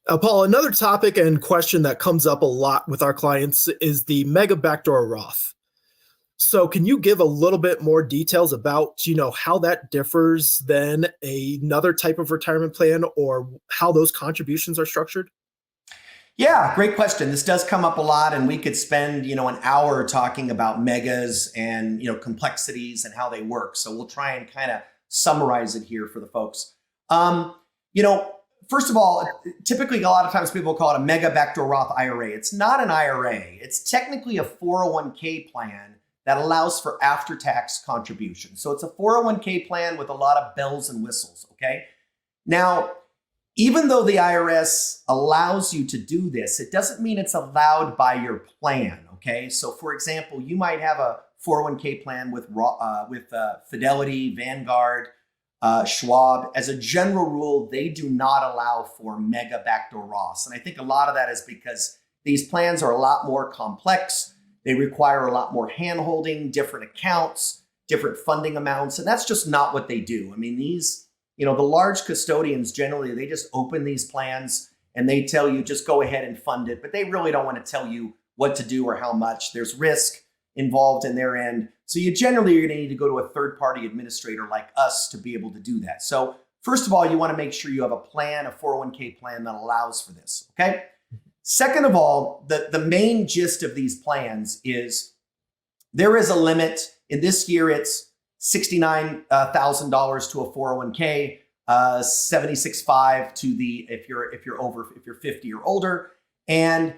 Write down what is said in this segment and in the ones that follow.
Paul, another topic and question that comes up a lot with our clients is the Mega Backdoor Roth. So can you give a little bit more details about, how that differs than another type of retirement plan or how those contributions are structured? Yeah, great question. This does come up a lot, and we could spend, an hour talking about megas and, complexities and how they work. So we'll try and kind of summarize it here for the folks. Um, you know, First of all, typically a lot of times people call it a mega backdoor Roth IRA. It's not an IRA. It's technically a 401k plan that allows for after-tax contributions. So it's a 401k plan with a lot of bells and whistles, okay? Now, even though the IRS allows you to do this, it doesn't mean it's allowed by your plan, okay? So for example, you might have a 401k plan with Fidelity, Vanguard, Schwab. As a general rule, they do not allow for mega backdoor Roths. And I think a lot of that is because these plans are a lot more complex. They require a lot more hand-holding, different accounts, different funding amounts, and that's just not what they do. I mean, the large custodians generally, they just open these plans and they tell you just go ahead and fund it, but they really don't want to tell you what to do or how much. There's risk involved in their end. So you're going to need to go to a third-party administrator like us to be able to do that. So first of all, you want to make sure you have a plan, a 401k plan that allows for this, okay? Second of all, the main gist of these plans is there is a limit. In this year, it's $69,000 to a 401k, 76.5 to the if you're 50 or older. And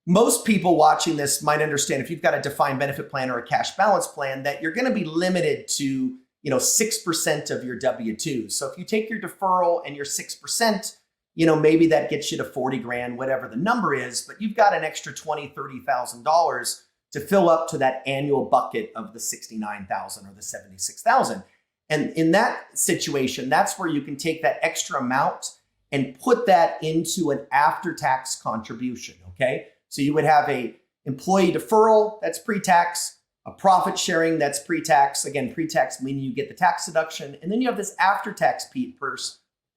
most people watching this might understand if you've got a defined benefit plan or a cash balance plan that you're going to be limited to 6% of your W-2. So if you take your deferral and your 6%, maybe that gets you to 40 grand, whatever the number is, but you've got an extra $20,000, $30,000 to fill up to that annual bucket of the 69,000 or the 76,000. And in that situation, that's where you can take that extra amount and put that into an after-tax contribution, okay? So you would have a employee deferral that's pre-tax, a profit sharing that's pre-tax. Again, pre-tax meaning you get the tax deduction. And then you have this after-tax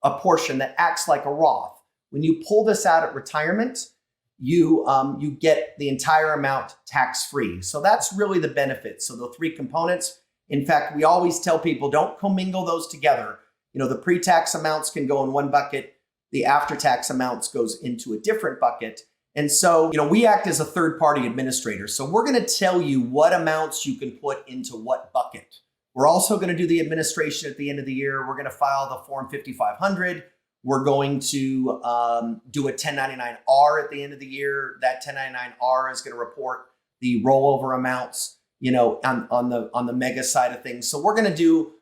a portion that acts like a Roth. When you pull this out at retirement, you get the entire amount tax-free. So that's really the benefit. So the three components. In fact, we always tell people don't commingle those together. The pre-tax amounts can go in one bucket. The after-tax amounts goes into a different bucket. And so, we act as a third-party administrator. So we're going to tell you what amounts you can put into what bucket. We're also going to do the administration at the end of the year. We're going to file the Form 5500. We're going to do a 1099-R at the end of the year. That 1099-R is going to report the rollover amounts, on the mega side of things. So we're going to do,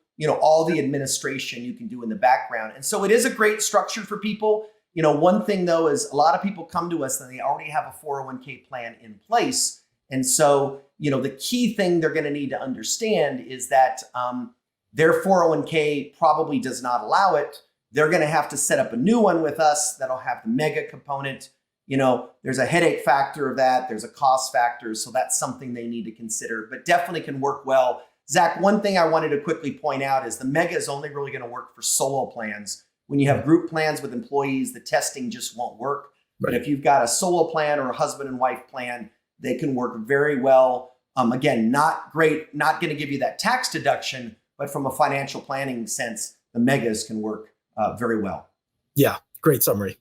all the administration you can do in the background. And so it is a great structure for people. One thing though is a lot of people come to us and they already have a 401k plan in place. And so, the key thing they're going to need to understand is that their 401k probably does not allow it. They're going to have to set up a new one with us that'll have the mega component. There's a headache factor of that. There's a cost factor. So that's something they need to consider, but definitely can work well. Zach, one thing I wanted to quickly point out is the mega is only really going to work for solo plans. When you have group plans with employees, the testing just won't work. Right. But if you've got a solo plan or a husband and wife plan, they can work very well. Again, not great, not going to give you that tax deduction, but from a financial planning sense, the megas can work very well. Yeah, great summary.